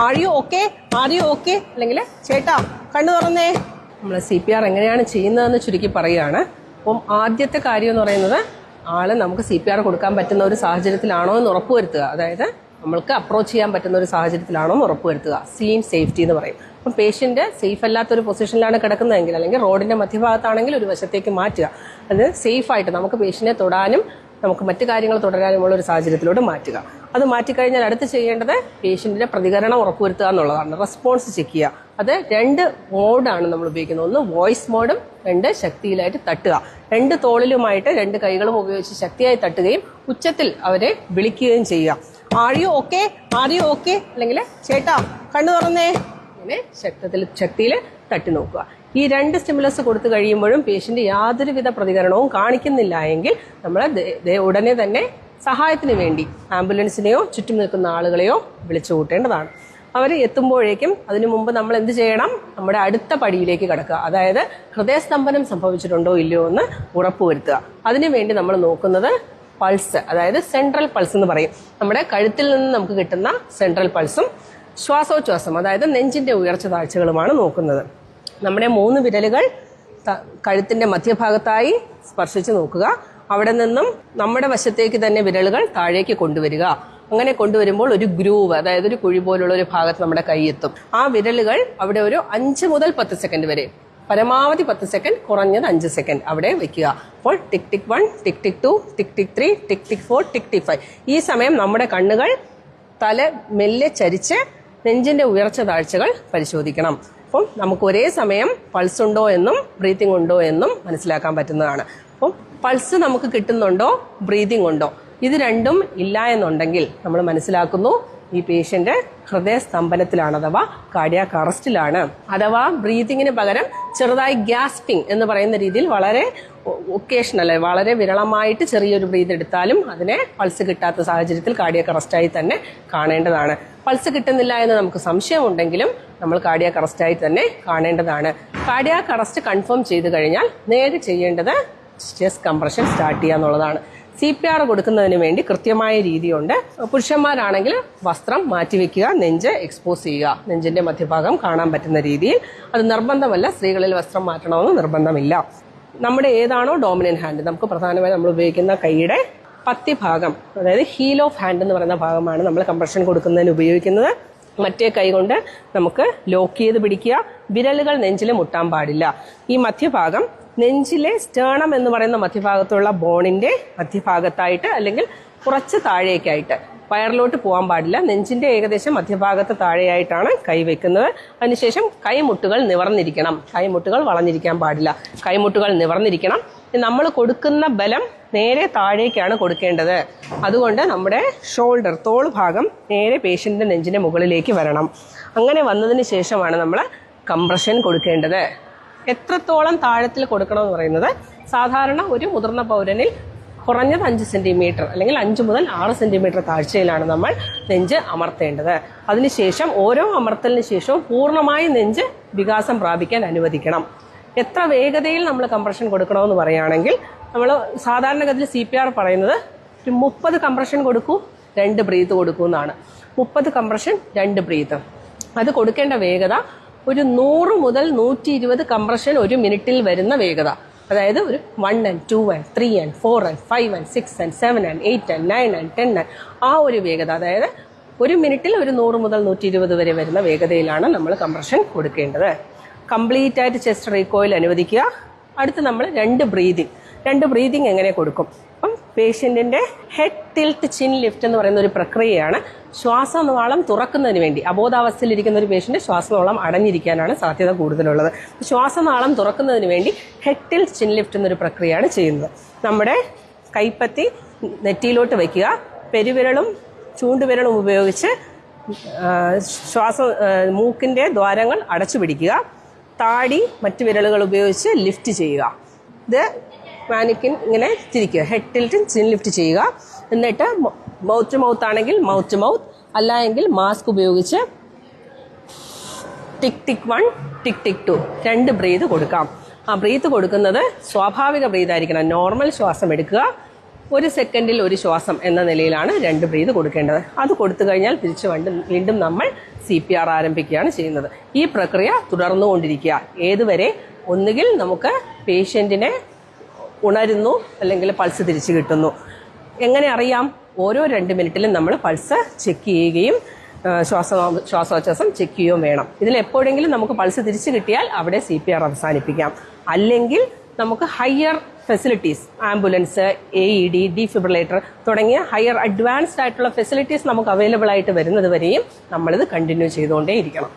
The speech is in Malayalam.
ആർ യു ഓക്കെ അല്ലെങ്കിൽ ചേട്ടാ കണ്ണു തുറന്നേ. നമ്മൾ CPR എങ്ങനെയാണ് ചെയ്യുന്നതെന്ന് ചുരുക്കി പറയുകയാണ്. അപ്പം ആദ്യത്തെ കാര്യം എന്ന് പറയുന്നത് ആള് നമുക്ക് CPR കൊടുക്കാൻ പറ്റുന്ന ഒരു സാഹചര്യത്തിലാണോ എന്ന് ഉറപ്പുവരുത്തുക. അതായത് നമ്മൾക്ക് അപ്രോച്ച് ചെയ്യാൻ പറ്റുന്ന ഒരു സാഹചര്യത്തിലാണോ എന്ന് ഉറപ്പുവരുത്തുക. സീൻ സേഫ്റ്റി എന്ന് പറയും. അപ്പം പേഷ്യന്റ് സേഫ് അല്ലാത്തൊരു പൊസിഷനിലാണ് കിടക്കുന്നതെങ്കിൽ അല്ലെങ്കിൽ റോഡിന്റെ മധ്യഭാഗത്താണെങ്കിൽ ഒരു വശത്തേക്ക് മാറ്റുക. അത് സേഫായിട്ട് നമുക്ക് പേഷ്യന്റിനെ തൊടാനും നമുക്ക് മറ്റു കാര്യങ്ങൾ തുടരാനുമുള്ള ഒരു സാഹചര്യത്തിലോട്ട് മാറ്റുക. അത് മാറ്റിക്കഴിഞ്ഞാൽ അടുത്ത് ചെയ്യേണ്ടത് പേഷ്യന്റിന്റെ പ്രതികരണം ഉറപ്പുവരുത്തുക എന്നുള്ളതാണ്. റെസ്പോൺസ് ചെക്ക് ചെയ്യുക. അത് 2 മോഡാണ് നമ്മൾ ഉപയോഗിക്കുന്നത്. ഒന്ന് വോയിസ് മോഡും 2 ശക്തിയിലായിട്ട് തട്ടുക. 2 തോളിലുമായിട്ട് 2 കൈകളും ഉപയോഗിച്ച് ശക്തിയായി തട്ടുകയും ഉച്ചത്തിൽ അവരെ വിളിക്കുകയും ചെയ്യുക. ആർ യു ഓക്കെ അല്ലെങ്കിൽ ചേട്ടാ കണ്ണു തുറന്നേ. ഇങ്ങനെ ശക്തിയിൽ തട്ടി നോക്കുക. ഈ 2 സ്റ്റിമുലസ് കൊടുത്തു കഴിയുമ്പോഴും പേഷ്യന്റ് യാതൊരുവിധ പ്രതികരണവും കാണിക്കുന്നില്ല എങ്കിൽ നമ്മൾ ഉടനെ തന്നെ സഹായത്തിന് വേണ്ടി ആംബുലൻസിനെയോ ചുറ്റും നിൽക്കുന്ന ആളുകളെയോ വിളിച്ചു കൂട്ടേണ്ടതാണ്. അവർ എത്തുമ്പോഴേക്കും അതിനു മുമ്പ് നമ്മൾ എന്ത് ചെയ്യണം? നമ്മുടെ അടുത്ത പടിയിലേക്ക് കടക്കുക. അതായത് ഹൃദയസ്തംഭനം സംഭവിച്ചിട്ടുണ്ടോ ഇല്ലയോ എന്ന് ഉറപ്പുവരുത്തുക. അതിനുവേണ്ടി നമ്മൾ നോക്കുന്നത് പൾസ്, അതായത് സെൻട്രൽ പൾസ് എന്ന് പറയും. നമ്മുടെ കഴുത്തിൽ നിന്ന് നമുക്ക് കിട്ടുന്ന സെൻട്രൽ പൾസും ശ്വാസോച്ഛ്വാസം, അതായത് നെഞ്ചിന്റെ ഉയർച്ച താഴ്ചകളുമാണ് നോക്കുന്നത്. നമ്മുടെ 3 വിരലുകൾ കഴുത്തിന്റെ മധ്യഭാഗത്തായി സ്പർശിച്ച് നോക്കുക. അവിടെ നിന്നും നമ്മുടെ വശത്തേക്ക് തന്നെ വിരലുകൾ താഴേക്ക് കൊണ്ടുവരിക. അങ്ങനെ കൊണ്ടുവരുമ്പോൾ ഒരു ഗ്രൂവ്, അതായത് ഒരു കുഴി പോലുള്ള ഒരു ഭാഗത്ത് നമ്മുടെ കൈ എത്തും. ആ വിരലുകൾ അവിടെ ഒരു 5 മുതൽ 10 സെക്കൻഡ് വരെ, പരമാവധി 10 സെക്കൻഡ്, കുറഞ്ഞത് 5 സെക്കൻഡ് അവിടെ വെക്കുക. അപ്പോൾ ടിക് ടിക് 1, ടിക് ടിക് 2, ടിക് ടിക് 3, ടിക് ടിക് 4, ടിക് ടിക് 5. ഈ സമയം നമ്മുടെ കണ്ണുകൾ തല മെല്ലെ ചരിച്ച് നെഞ്ചിന്റെ ഉയർച്ച താഴ്ചകൾ പരിശോധിക്കണം. അപ്പം നമുക്ക് ഒരേ സമയം പൾസ് ഉണ്ടോ എന്നും ബ്രീത്തിങ് ഉണ്ടോ എന്നും മനസ്സിലാക്കാൻ പറ്റുന്നതാണ്. അപ്പം പൾസ് നമുക്ക് കിട്ടുന്നുണ്ടോ, ബ്രീതിങ് ഉണ്ടോ, ഇത് രണ്ടും ഇല്ല എന്നുണ്ടെങ്കിൽ നമ്മൾ മനസ്സിലാക്കുന്നു ഈ പേഷ്യന്റ് ഹൃദയസ്തംഭനത്തിലാണ്, അഥവാ കാർഡിയാക് അറസ്റ്റിലാണ്. അഥവാ ബ്രീതിങ്ങിന് പകരം ചെറുതായി ഗ്യാസ്പിംഗ് എന്ന് പറയുന്ന രീതിയിൽ വളരെ ഒക്കേഷണൽ, വളരെ വിരളമായിട്ട് ചെറിയൊരു ബ്രീത് എടുത്താലും അതിനെ പൾസ് കിട്ടാത്ത സാഹചര്യത്തിൽ കാർഡിയാക് അറസ്റ്റായി തന്നെ കാണേണ്ടതാണ്. പൾസ് കിട്ടുന്നില്ല എന്ന് നമുക്ക് സംശയമുണ്ടെങ്കിലും നമ്മൾ കാർഡിയാക് അറസ്റ്റായി തന്നെ കാണേണ്ടതാണ്. കാർഡിയാക് അറസ്റ്റ് കൺഫേം ചെയ്ത് കഴിഞ്ഞാൽ നേരെ ചെയ്യേണ്ടത് ചെസ്റ്റ് കംപ്രഷൻ സ്റ്റാർട്ട് ചെയ്യുക എന്നുള്ളതാണ്. CPR കൊടുക്കുന്നതിന് വേണ്ടി കൃത്യമായ രീതിയുണ്ട്. പുരുഷന്മാരാണെങ്കിൽ വസ്ത്രം മാറ്റിവെക്കുക, നെഞ്ച് എക്സ്പോസ് ചെയ്യുക, നെഞ്ചിന്റെ മധ്യഭാഗം കാണാൻ പറ്റുന്ന രീതിയിൽ. അത് നിർബന്ധമല്ല, സ്ത്രീകളിൽ വസ്ത്രം മാറ്റണമെന്ന് നിർബന്ധമില്ല. നമ്മുടെ ഏതാണോ ഡോമിനന്റ് ഹാൻഡ്, നമുക്ക് പ്രധാനമായും നമ്മൾ ഉപയോഗിക്കുന്ന കൈയുടെ പത്തിഭാഗം, അതായത് ഹീൽ ഓഫ് ഹാൻഡ് എന്ന് പറയുന്ന ഭാഗമാണ് നമ്മൾ കംപ്രഷൻ കൊടുക്കുന്നതിന് ഉപയോഗിക്കുന്നത്. മറ്റേ കൈ കൊണ്ട് നമുക്ക് ലോക്ക് ചെയ്ത് പിടിക്കുക. വിരലുകൾ നെഞ്ചിൽ മുട്ടാൻ പാടില്ല. ഈ മധ്യഭാഗം നെഞ്ചിലെ സ്റ്റേണം എന്ന് പറയുന്ന മധ്യഭാഗത്തുള്ള ബോണിന്റെ മധ്യഭാഗത്തായിട്ട് അല്ലെങ്കിൽ കുറച്ച് താഴേക്കായിട്ട്, വയറിലോട്ട് പോകാൻ പാടില്ല. നെഞ്ചിന്റെ ഏകദേശം മധ്യഭാഗത്ത് താഴെയായിട്ടാണ് കൈ വെക്കുന്നത്. അതിനുശേഷം കൈമുട്ടുകൾ നിവർന്നിരിക്കണം, കൈമുട്ടുകൾ വളഞ്ഞിരിക്കാൻ പാടില്ല. കൈമുട്ടുകൾ നിവർന്നിരിക്കണം. നമ്മൾ കൊടുക്കുന്ന ബലം നേരെ താഴേക്കാണ് കൊടുക്കേണ്ടത്. അതുകൊണ്ട് നമ്മുടെ ഷോൾഡർ, തോൾ ഭാഗം നേരെ പേഷ്യന്റിന്റെ നെഞ്ചിന്റെ മുകളിലേക്ക് വരണം. അങ്ങനെ വന്നതിന് ശേഷമാണ് നമ്മൾ കംപ്രഷൻ കൊടുക്കേണ്ടത്. എത്രത്തോളം താഴത്തിൽ കൊടുക്കണമെന്ന് പറയുന്നത്, സാധാരണ ഒരു മുതിർന്ന പൗരനിൽ കുറഞ്ഞത് 5 സെന്റിമീറ്റർ അല്ലെങ്കിൽ 5 മുതൽ 6 സെന്റിമീറ്റർ താഴ്ചയിലാണ് നമ്മൾ നെഞ്ച് അമർത്തേണ്ടത്. അതിനുശേഷം ഓരോ അമർത്തലിന് ശേഷവും പൂർണ്ണമായി നെഞ്ച് വികാസം പ്രാപിക്കാൻ അനുവദിക്കണം. എത്ര വേഗതയിൽ നമ്മൾ കംപ്രഷൻ കൊടുക്കണമെന്ന് പറയുകയാണെങ്കിൽ, നമ്മൾ സാധാരണഗതിയിൽ CPR പറയുന്നത് ഒരു 30 കംപ്രഷൻ കൊടുക്കൂ, 2 ബ്രീത്ത് കൊടുക്കൂ എന്നാണ്. 30 കംപ്രഷൻ, 2 ബ്രീത്ത്. അത് കൊടുക്കേണ്ട വേഗത ഒരു 100 മുതൽ 120 കംപ്രഷൻ ഒരു മിനിറ്റിൽ വരുന്ന വേഗത. അതായത് ഒരു 1 and 2 and 3 and 4 and 5 and 6 and 7 and 8 and 9 and 10 and ആ ഒരു വേഗത, അതായത് ഒരു മിനിറ്റിൽ ഒരു 100 മുതൽ 120 വരെ വരുന്ന വേഗതയിലാണ് നമ്മൾ കംപ്രഷൻ കൊടുക്കേണ്ടത്. കംപ്ലീറ്റ് ആയിട്ട് ചെസ്റ്റ് റീകോയിൽ അനുവദിക്കുക. അടുത്ത് നമ്മൾ 2 ബ്രീതിങ് എങ്ങനെ കൊടുക്കും? അപ്പം പേഷ്യന്റിന്റെ ഹെഡ് ടിൽറ്റ് ചിൻ ലിഫ്റ്റ് എന്ന് പറയുന്ന ഒരു പ്രക്രിയയാണ്. ശ്വാസനാളം തുറക്കുന്നതിന് വേണ്ടി, അബോധാവസ്ഥയിലിരിക്കുന്ന ഒരു പേഷ്യന്റ് ശ്വാസനാളം അടഞ്ഞിരിക്കാനാണ് സാധ്യത കൂടുതലുള്ളത്. ശ്വാസനാളം തുറക്കുന്നതിന് വേണ്ടി ഹെഡ് ടിൽറ്റ് ചിൻ ലിഫ്റ്റ് എന്നൊരു പ്രക്രിയയാണ് ചെയ്യുന്നത്. നമ്മുടെ കൈപ്പത്തി നെറ്റിയിലോട്ട് വയ്ക്കുക, പെരുവിരലും ചൂണ്ടുവിരലും ഉപയോഗിച്ച് മൂക്കിന്റെ ദ്വാരങ്ങൾ അടച്ചു പിടിക്കുക, താടി മറ്റു വിരലുകൾ ഉപയോഗിച്ച് ലിഫ്റ്റ് ചെയ്യുക. ഇത് മാനിക്കിൻ ഇങ്ങനെ തിരിക്കുക, ഹെഡ് ടിൽറ്റ് ചിൻ ലിഫ്റ്റ് ചെയ്യുക. എന്നിട്ട് മൗത്ത് ടു മൗത്ത് ആണെങ്കിൽ മൗത്ത് ടു മൗത്ത്, അല്ല എങ്കിൽ മാസ്ക് ഉപയോഗിച്ച് ടിക് ടിക് 1, ടിക് ടിക് 2 2 ബ്രീത്ത് കൊടുക്കാം. ആ ബ്രീത്ത് കൊടുക്കുന്നത് സ്വാഭാവിക ബ്രീത്ത് ആയിരിക്കണം. നോർമൽ ശ്വാസം എടുക്കുക, 1 സെക്കൻഡിൽ 1 ശ്വാസം എന്ന നിലയിലാണ് 2 ബ്രീത്ത് കൊടുക്കേണ്ടത്. അത് കൊടുത്തു കഴിഞ്ഞാൽ തിരിച്ചു വീണ്ടും നമ്മൾ CPR ആരംഭിക്കുകയാണ് ചെയ്യുന്നത്. ഈ പ്രക്രിയ തുടർന്നുകൊണ്ടിരിക്കുക. ഏതുവരെ? ഒന്നുകിൽ നമുക്ക് പേഷ്യൻറ്റിനെ ഉണരുന്നു, അല്ലെങ്കിൽ പൾസ് തിരിച്ചു കിട്ടുന്നു. എങ്ങനെ അറിയാം? ഓരോ 2 മിനിറ്റിലും നമ്മൾ പൾസ് ചെക്ക് ചെയ്യുകയും ശ്വാസോച്ഛ്വാസം ചെക്ക് ചെയ്യുകയും വേണം. ഇതിൽ എപ്പോഴെങ്കിലും നമുക്ക് പൾസ് തിരിച്ചു കിട്ടിയാൽ അവിടെ CPR അവസാനിപ്പിക്കാം. അല്ലെങ്കിൽ നമുക്ക് higher facilities, ambulance, AED, defibrillator തുടങ്ങിയ ഹയർ അഡ്വാൻസ്ഡ് ആയിട്ടുള്ള ഫെസിലിറ്റീസ് നമുക്ക് അവൈലബിൾ ആയിട്ട് വരുന്നത് വരെയും നമ്മളിത് കണ്ടിന്യൂ ചെയ്തുകൊണ്ടേയിരിക്കണം.